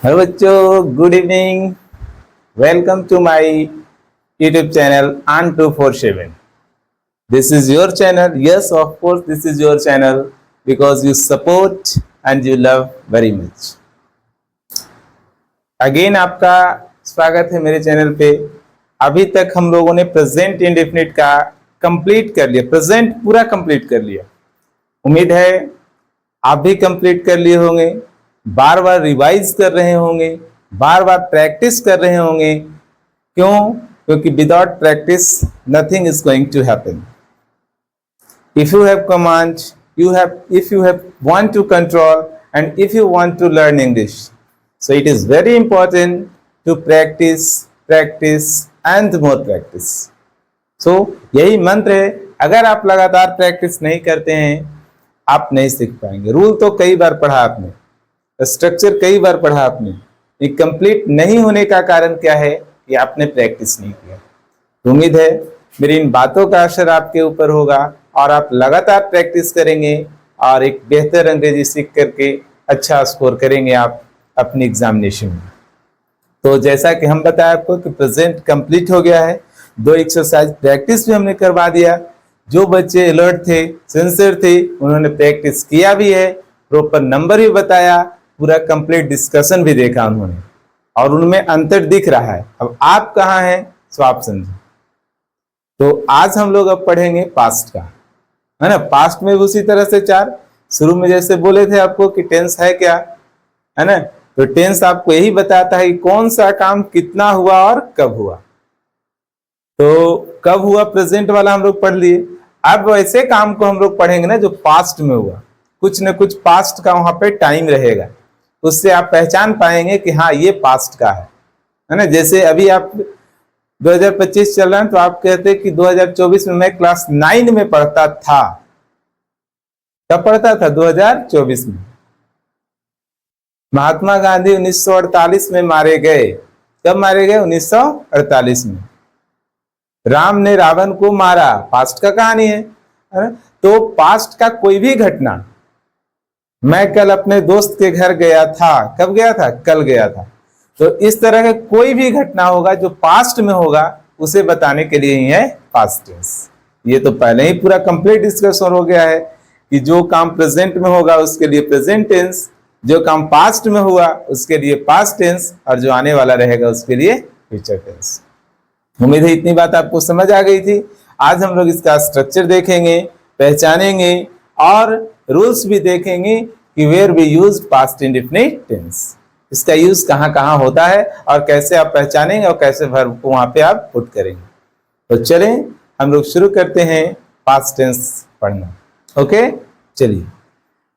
Hello बच्चों, good evening. Welcome to my YouTube channel on247। This is your channel. Yes, of course this is your channel because you support and you love very much. Again आपका स्वागत है मेरे channel पे। अभी तक हम लोगों ने प्रेजेंट इंडेफिनिट का कंप्लीट कर लिया, प्रेजेंट पूरा कंप्लीट कर लिया। उम्मीद है आप भी कंप्लीट कर लिए होंगे, बार बार रिवाइज कर रहे होंगे, बार बार प्रैक्टिस कर रहे होंगे। क्यों? क्योंकि without practice nothing is going to happen. If you have command, if you have want to control and if you want to learn English, so it is very important to practice and more practice. So यही मंत्र है। अगर आप लगातार practice नहीं करते हैं आप नहीं सीख पाएंगे। रूल तो कई बार पढ़ा आपने, स्ट्रक्चर कई बार पढ़ा आपने, ये कंप्लीट नहीं होने का कारण क्या है कि आपने प्रैक्टिस नहीं किया। तो उम्मीद है मेरी इन बातों का असर आपके ऊपर होगा और आप लगातार प्रैक्टिस करेंगे और एक बेहतर अंग्रेजी सीख करके अच्छा स्कोर करेंगे आप अपनी एग्जामिनेशन में। तो जैसा कि हम बताया आपको कि प्रेजेंट कंप्लीट हो गया है, 2 एक्सरसाइज प्रैक्टिस भी हमने करवा दिया। जो बच्चे अलर्ट थे, सिंसियर थे, उन्होंने प्रैक्टिस किया भी है, प्रॉपर नंबर भी बताया, पूरा कंप्लीट डिस्कशन भी देखा उन्होंने और उनमें अंतर दिख रहा है। अब आप कहाँ हैं सो आप समझे। तो आज हम लोग अब पढ़ेंगे पास्ट का, है ना। पास्ट में भी उसी तरह से 4 शुरू में जैसे बोले थे आपको कि टेंस है क्या, है ना। तो टेंस आपको यही बताता है कि कौन सा काम कितना हुआ और कब हुआ। तो कब हुआ प्रेजेंट वाला हम लोग पढ़ लिए। अब वैसे काम को हम लोग पढ़ेंगे ना जो पास्ट में हुआ। कुछ न कुछ पास्ट का वहां पे टाइम रहेगा, उससे आप पहचान पाएंगे कि हाँ ये पास्ट का है ना। जैसे अभी आप 2025 चल रहा है तो आप कहते हैं कि 2024 में मैं क्लास 9 में पढ़ता था। कब पढ़ता था? 2024 में। महात्मा गांधी 1948 में मारे गए। कब मारे गए? 1948 में। राम ने रावण को मारा, पास्ट का कहानी है ना? तो पास्ट का कोई भी घटना, मैं कल अपने दोस्त के घर गया था। कब गया था? कल गया था। तो इस तरह का कोई भी घटना होगा जो पास्ट में होगा उसे बताने के लिए ही है पास्ट टेंस। ये तो पहले ही पूरा कंप्लीट डिस्कशन हो गया है कि जो काम प्रेजेंट में होगा उसके लिए प्रेजेंट टेंस, जो काम पास्ट में हुआ उसके लिए पास्ट टेंस और जो आने वाला रहेगा उसके लिए फ्यूचर टेंस। उम्मीद है इतनी बात आपको समझ आ गई थी। आज हम लोग इसका स्ट्रक्चर देखेंगे, पहचानेंगे और रूल्स भी देखेंगे कि where we use past indefinite tense, इसका यूज कहाँ कहाँ होता है और कैसे आप पहचानेंगे और कैसे वर्ब को वहां पे आप पुट करेंगे। तो चलें हम लोग शुरू करते हैं पास्ट टेंस पढ़ना। ओके, चलिए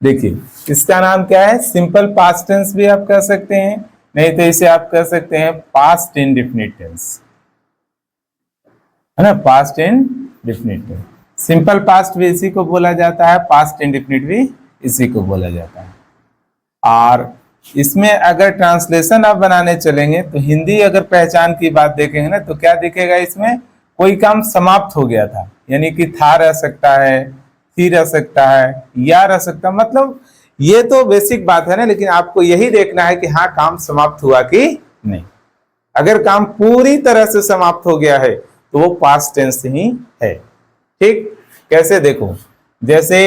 देखिए इसका नाम क्या है। सिंपल पास्ट टेंस भी आप कह सकते हैं, नहीं तो इसे आप कह सकते हैं पास्ट इंडेफिनिट टेंस, है ना। Past indefinite tense, simple past भी इसी को बोला जाता है, पास्ट इंडेफिनिट भी इसी को बोला जाता है। और इसमें अगर ट्रांसलेशन आप बनाने चलेंगे तो हिंदी अगर पहचान की बात देखेंगे ना तो क्या दिखेगा इसमें? कोई काम समाप्त हो गया था, यानी कि था रह सकता है, थी रह सकता है, या रह सकता, मतलब ये तो बेसिक बात है ना। लेकिन आपको यही देखना है कि हाँ काम समाप्त हुआ कि नहीं। अगर काम पूरी तरह से समाप्त हो गया है तो वो पास्ट टेंस ही है। ठीक, कैसे देखो, जैसे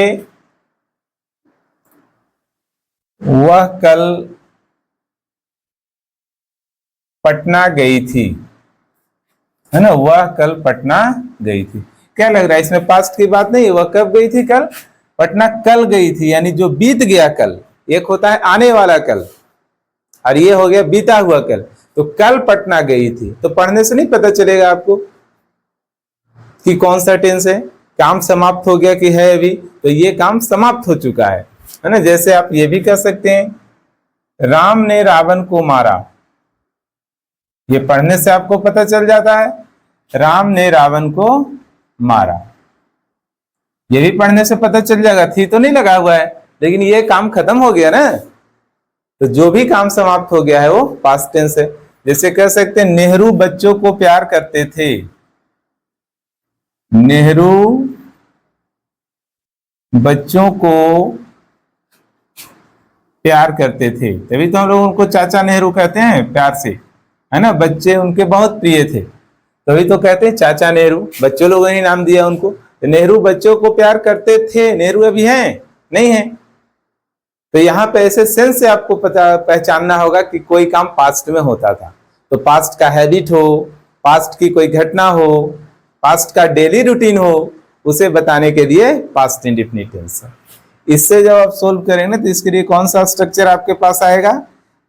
वह कल पटना गई थी, है ना। वह कल पटना गई थी, क्या लग रहा है इसमें पास्ट की बात नहीं है। वह कब गई थी? कल। पटना कल गई थी, यानी जो बीत गया कल। एक होता है आने वाला कल और ये हो गया बीता हुआ कल। तो कल पटना गई थी, तो पढ़ने से नहीं पता चलेगा आपको कि कौन सा टेंस है। काम समाप्त हो गया कि है अभी, तो ये काम समाप्त हो चुका है ना। जैसे आप ये भी कह सकते हैं राम ने रावण को मारा, ये पढ़ने से आपको पता चल जाता है राम ने रावण को मारा। ये भी पढ़ने से पता चल जाएगा, थी तो नहीं लगा हुआ है, लेकिन ये काम खत्म हो गया ना। तो जो भी काम समाप्त हो गया है वो पास्ट टेंस है। जैसे कह सकते हैं नेहरू बच्चों को प्यार करते थे। नेहरू बच्चों को प्यार करते थे, तभी तो हम लोग उनको चाचा नेहरू कहते हैं प्यार से, है ना। बच्चे उनके बहुत प्रिय थे, तभी तो कहते हैं चाचा नेहरू, बच्चों लोगों ने नाम दिया उनको। तो नेहरू बच्चों को प्यार करते थे, नेहरू अभी हैं नहीं है। तो यहाँ पे ऐसे सेंस से आपको पता पहचानना होगा कि कोई काम पास्ट में होता था, तो पास्ट का हैबिट हो, पास्ट की कोई घटना हो, पास्ट का डेली रूटीन हो, उसे बताने के लिए पास्ट इंडेफिनिट टेंस। इससे जब आप सोल्व करेंगे तो इसके लिए कौन सा स्ट्रक्चर आपके पास आएगा,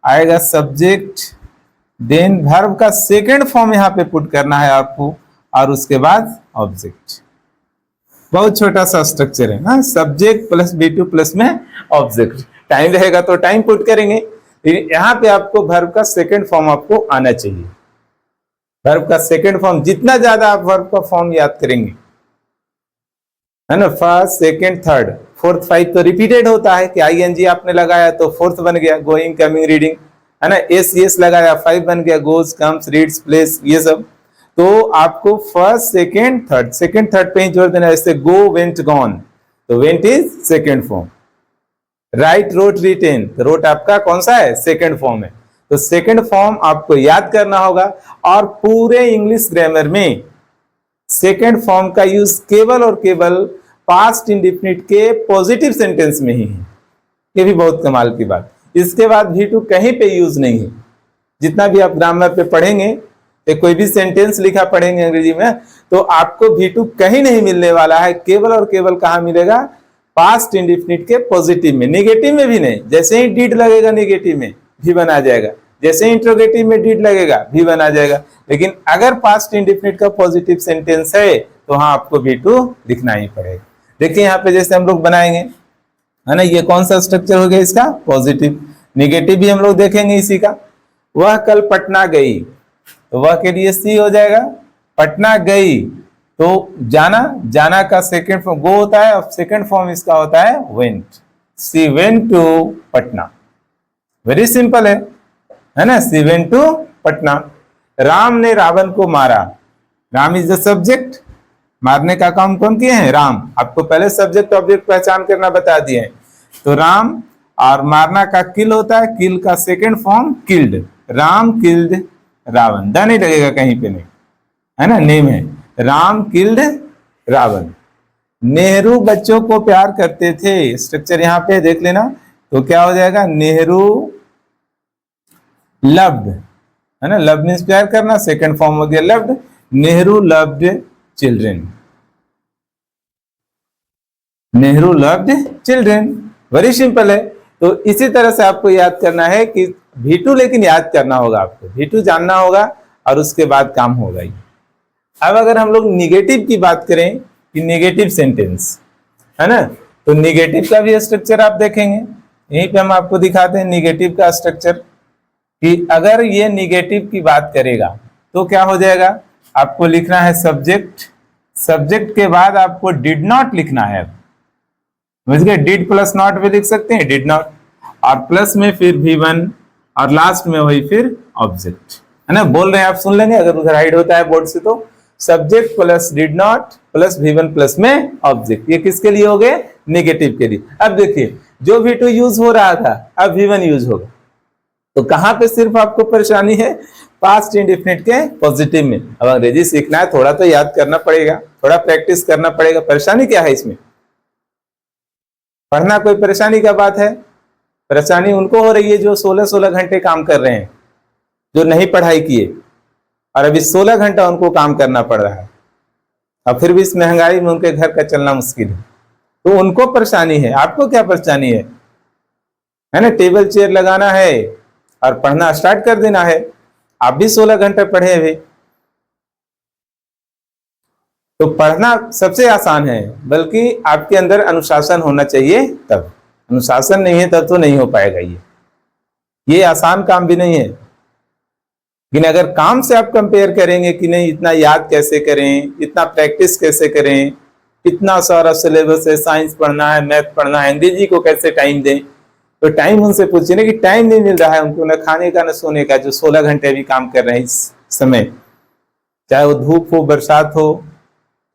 आएगा सब्जेक्ट, देन वर्ब का सेकंड फॉर्म यहाँ पे पुट करना है आपको, और उसके बाद ऑब्जेक्ट। बहुत छोटा सा स्ट्रक्चर है ना, सब्जेक्ट प्लस B2 प्लस में ऑब्जेक्ट। टाइम रहेगा तो टाइम पुट करेंगे, यहाँ पे आपको वर्ब का सेकंड फॉर्म आपको आना चाहिए। वर्ब का सेकंड फॉर्म, जितना ज्यादा आप वर्ब का फॉर्म याद करेंगे, है ना, first second third fourth five तो रिपीटेड होता है कि ING आपने लगाया तो फोर्थ बन गया, गोइंग कमिंग रीडिंग, है ना। yes लगाया 5 बन गया, गोज कम्स रीड्स प्लेस, ये सब। तो आपको फर्स्ट सेकंड थर्ड पे ही जोर देना है। जैसे गो वेंट गॉन, तो went is second form. Write wrote written, तो रोट आपका कौन सा है, सेकंड फॉर्म है। तो सेकंड फॉर्म आपको याद करना होगा, और पूरे इंग्लिश ग्रामर में सेकंड फॉर्म का यूज केवल और केवल पास्ट इंडेफिनिट के पॉजिटिव सेंटेंस में ही है। ये भी बहुत कमाल की बात। इसके बाद V2 कहीं पे यूज नहीं है। जितना भी आप ग्रामर पे पढ़ेंगे, कोई भी सेंटेंस लिखा पढ़ेंगे अंग्रेजी में, तो आपको V2 कहीं नहीं मिलने वाला है। केवल और केवल कहाँ मिलेगा, पास्ट इंडेफिनिट के पॉजिटिव में, नेगेटिव में भी नहीं। जैसे ही डिड लगेगा नेगेटिव में भी बना जाएगा, जैसे ही इंट्रोगेटिव में डिड लगेगा भी बना जाएगा। लेकिन अगर पास्ट इंडेफिनिट का पॉजिटिव सेंटेंस है तो हाँ आपको V2 लिखना ही पड़ेगा। देखिए यहाँ पे जैसे हम लोग बनाएंगे, है ना, ये कौन सा स्ट्रक्चर हो गया इसका, पॉजिटिव। नेगेटिव भी हम लोग देखेंगे इसी का। वह कल पटना गई, तो वह के लिए C हो जाएगा। पटना गई तो जाना, जाना का सेकंड फॉर्म गो होता है, और सेकंड फॉर्म इसका होता है went. She went to Patna, very simple है ना, she went to Patna. Ram ने रावण को मारा, राम इज द सब्जेक्ट, मारने का काम कौन किए हैं, राम। आपको पहले सब्जेक्ट ऑब्जेक्ट पहचान करना बता दिए हैं। तो राम, और मारना का किल होता है, किल का second form killed, Ram killed Ravan. The नहीं लगेगा कहीं पे, नहीं है ना, नेम है, राम किल्ड रावण। नेहरू बच्चों को प्यार करते थे, स्ट्रक्चर यहाँ पे देख लेना। तो क्या हो जाएगा, नेहरू लव्ड, है ना, लव मीन्स प्यार करना, सेकंड फॉर्म हो गया loved. Nehru loved children, Nehru loved children, very simple है। तो इसी तरह से आपको याद करना है कि V2, लेकिन याद करना होगा आपको, V2 जानना होगा और उसके बाद काम होगा ही। अब अगर हम लोग निगेटिव की बात करें कि निगेटिव सेंटेंस, है ना, तो निगेटिव का भी स्ट्रक्चर आप देखेंगे। यहीं पे हम आपको दिखाते हैं निगेटिव का स्ट्रक्चर, कि अगर ये निगेटिव की बात करेगा तो क्या हो जाएगा, आपको लिखना है सब्जेक्ट, सब्जेक्ट के बाद आपको डिड नॉट लिखना है। समझ गए, डिड प्लस नॉट भी लिख सकते हैं, डिड नॉट, और प्लस में फिर V1, और लास्ट में वही फिर ऑब्जेक्ट, है ना। बोल रहे हैं आप, सुन लेंगे, अगर उधर हाइड होता है बोर्ड से तो subject plus did not plus V1 plus में ऑब्जेक्ट। ये किसके लिए हो गए, नेगेटिव के लिए। अब देखिए, जो V2 यूज हो रहा था अब V1 यूज होगा, तो कहां पे सिर्फ आपको परेशानी है, पास्ट इंडेफिनिट के पॉजिटिव में। अब अंग्रेजी सीखना है, थोड़ा तो याद करना पड़ेगा, थोड़ा प्रैक्टिस करना पड़ेगा। परेशानी क्या है इसमें, पढ़ना कोई परेशानी का बात है। परेशानी उनको हो रही है जो 16-16 घंटे काम कर रहे हैं, जो नहीं पढ़ाई किए, और अभी 16 घंटा उनको काम करना पड़ रहा है, और फिर भी इस महंगाई में उनके घर का चलना मुश्किल है। तो उनको परेशानी है, आपको क्या परेशानी है ना। टेबल चेयर लगाना है और पढ़ना स्टार्ट कर देना है। आप भी 16 घंटे पढ़े हुए, तो पढ़ना सबसे आसान है, बल्कि आपके अंदर अनुशासन होना चाहिए तब। अनुशासन नहीं है तब तो नहीं हो पाएगा। ये आसान काम भी नहीं है, लेकिन अगर काम से आप कंपेयर करेंगे कि नहीं इतना याद कैसे करें, इतना प्रैक्टिस कैसे करें, इतना सारा सिलेबस है, साइंस पढ़ना है, मैथ पढ़ना है, अंग्रेजी को कैसे टाइम दें, तो टाइम उनसे पूछिए ना कि टाइम नहीं मिल रहा है उनको, न खाने का न सोने का, जो 16 घंटे भी काम कर रहे हैं इस समय, चाहे वो धूप हो, बरसात हो,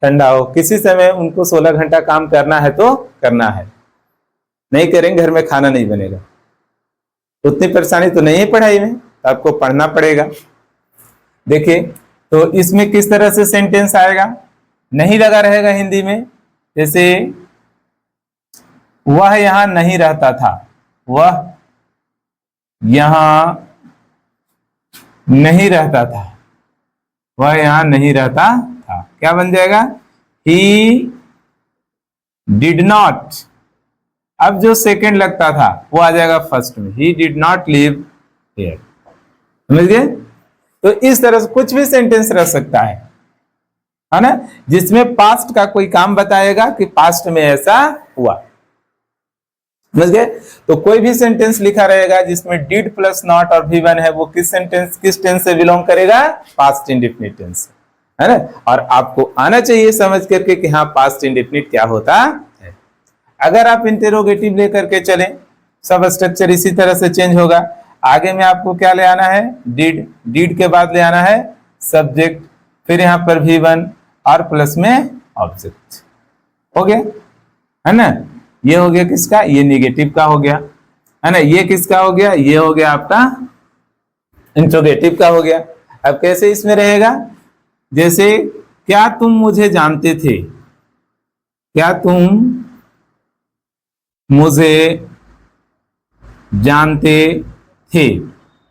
ठंडा हो, किसी समय उनको 16 घंटा काम करना है तो करना है। नहीं करेंगे घर में खाना नहीं बनेगा। उतनी परेशानी तो नहीं है पढ़ाई में, तो आपको पढ़ना पड़ेगा। देखिए तो इसमें किस तरह से सेंटेंस आएगा, नहीं लगा रहेगा हिंदी में। जैसे वह यहां नहीं रहता था, वह यहां नहीं रहता था, वह यहां नहीं रहता था, क्या बन जाएगा, ही डिड नॉट। अब जो सेकंड लगता था वो आ जाएगा फर्स्ट में, he did not live here. समझ गए? तो इस तरह से कुछ भी सेंटेंस रह सकता है ना, जिसमें पास्ट का कोई काम बताएगा कि पास्ट में ऐसा हुआ। समझ गए? तो कोई भी सेंटेंस लिखा रहेगा जिसमें डिड प्लस नॉट और भी वन है, वो किस टेंस से बिलोंग करेगा, पास्ट इंडेफिनिट टेंस, है ना। और आपको आना चाहिए समझ करके कि हाँ पास्ट इंडेफिनिट क्या होता है। अगर आप इंटेरोगेटिव लेकर के चलें, सब स्ट्रक्चर इसी तरह से चेंज होगा। आगे में आपको क्या ले आना है, डिड के बाद ले आना है सब्जेक्ट, फिर यहां पर भी वन और प्लस में ऑब्जेक्ट। हो गया, है ना। ये हो गया किसका, ये नेगेटिव का हो गया, है ना। ये किसका हो गया, ये हो गया आपका इंट्रोगेटिव का हो गया। अब कैसे इसमें रहेगा, जैसे क्या तुम मुझे जानते थे, क्या तुम मुझे जानते थे,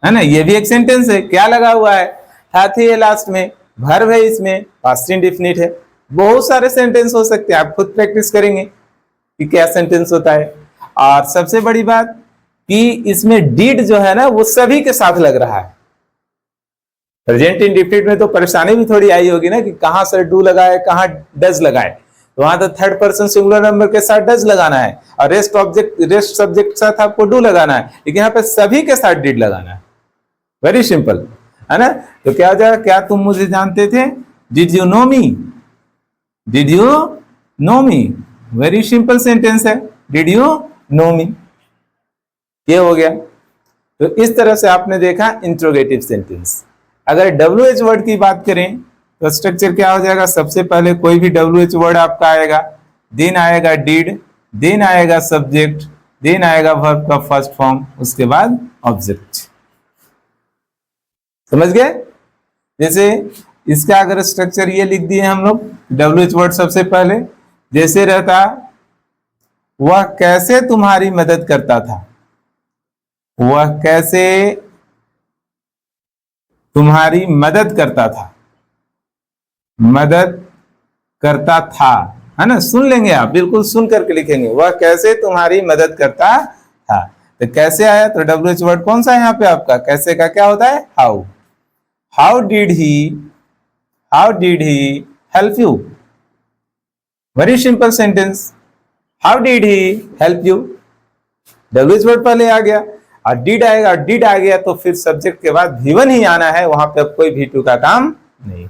है ना। ये भी एक सेंटेंस है, क्या लगा हुआ है, था थी है लास्ट में, वर्ब है इसमें, पास्ट इंडेफिनिट है। बहुत सारे सेंटेंस हो सकते हैं, आप खुद प्रैक्टिस करेंगे कि क्या सेंटेंस होता है। और सबसे बड़ी बात कि इसमें डिड जो है ना वो सभी के साथ लग रहा है। प्रेजेंट इंडेफिनिट में तो परेशानी भी थोड़ी आई होगी ना कि कहां से डू लगाए, कहां डज लगाए। तो वहां तो थर्ड पर्सन सिंगुलर नंबर के साथ डज लगाना है और रेस्ट सब्जेक्ट के साथ आपको डू लगाना है, लेकिन यहाँ पे सभी के साथ डिड लगाना है। वेरी सिंपल, है ना। तो क्या हो जाएगा, क्या तुम मुझे जानते थे, did you know me, did you know me. Very simple sentence है, डिड यू नो मी, ये हो गया। तो इस तरह से आपने देखा इंट्रोगेटिव सेंटेंस। अगर WH वर्ड की बात करें तो स्ट्रक्चर क्या हो जाएगा, सबसे पहले कोई भी WH वर्ड आपका आएगा, देन आएगा डिड, देन आएगा सब्जेक्ट, देन आएगा वर्ब का फर्स्ट फॉर्म, उसके बाद ऑब्जेक्ट। समझ गए? जैसे इसका अगर स्ट्रक्चर ये लिख दिए हम लोग, WH वर्ड सबसे पहले जैसे रहता, वह कैसे तुम्हारी मदद करता था, वह कैसे तुम्हारी मदद करता था, मदद करता था, है ना। सुन लेंगे आप, बिल्कुल सुन करके लिखेंगे, वह कैसे तुम्हारी मदद करता था। तो कैसे आया, तो WH वर्ड कौन सा है यहाँ पे आपका, कैसे का क्या होता है, how. How did he help you, very simple sentence, how did he help you. WH word पहले आ गया और डिड आएगा, डिड आ गया तो फिर सब्जेक्ट के बाद V1 ही आना है, वहां पे अब कोई V2 का काम नहीं।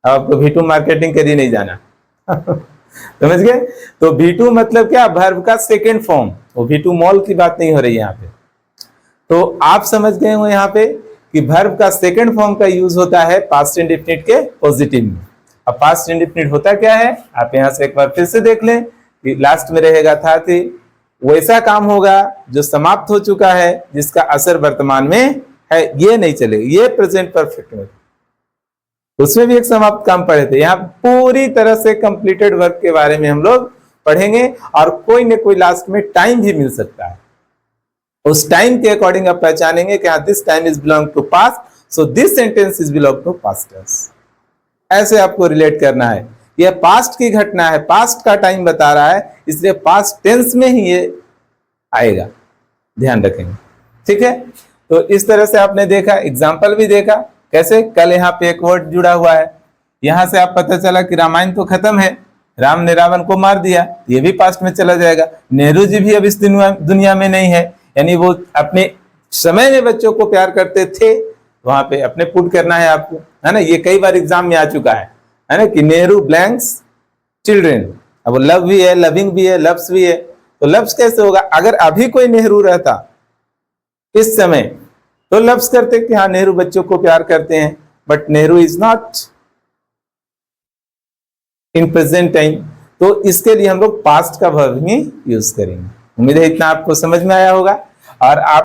अब आपको V2 मार्केटिंग के लिए नहीं जाना। समझ गए? तो V2 मतलब क्या, वर्ब का सेकेंड फॉर्म, वो V2 मॉल की बात नहीं हो रही है यहाँ पे। तो आप समझ गए हो यहाँ पे कि वर्ब का सेकेंड फॉर्म का यूज होता है पास्ट इंडेफिनिट के पॉजिटिव में। अब पास्ट इंडेफिनिट होता क्या है, आप यहाँ से एक बार फिर से देख लें कि लास्ट में रहेगा था थी, वैसा काम होगा जो समाप्त हो चुका है, जिसका असर वर्तमान में है, ये नहीं चलेगा। ये प्रेजेंट परफेक्ट में, उसमें भी एक समाप्त काम पढ़े थे। यहाँ पूरी तरह से कंप्लीटेड वर्क के बारे में हम लोग पढ़ेंगे और कोई न कोई लास्ट में टाइम भी मिल सकता है, उस टाइम के अकॉर्डिंग आप पहचानेंगे कि this time is belong to past, so this sentence is belong to past tense. ऐसे आपको रिलेट करना है, यह पास्ट की घटना है, पास्ट का टाइम बता रहा है, इसलिए पास्ट टेंस में ही ये आएगा, ध्यान रखेंगे। ठीक है, तो इस तरह से आपने देखा, एग्जाम्पल भी देखा कैसे। कल यहाँ पे एक वर्ड जुड़ा हुआ है, यहां से आप पता चला कि रामायण तो खत्म है, राम ने रावण को मार दिया, ये भी पास्ट में चला जाएगा। नेहरू जी भी अब इस दुनिया में नहीं है, यानी वो अपने समय में बच्चों को प्यार करते थे, वहां पे अपने पुट करना है आपको, है ना। ये कई बार एग्जाम में आ चुका है ना, कि नेहरू ब्लैंक्स चिल्ड्रेन। अब लव भी है, लविंग भी है, लव्स भी है, तो लव्स कैसे होगा। अगर अभी कोई नेहरू रहता इस समय तो लव्स करते कि हाँ नेहरू बच्चों को प्यार करते हैं, but Nehru is not in present time, तो इसके लिए हम लोग पास्ट का वर्ब ही यूज करेंगे। उम्मीद है इतना आपको समझ में आया होगा। और आप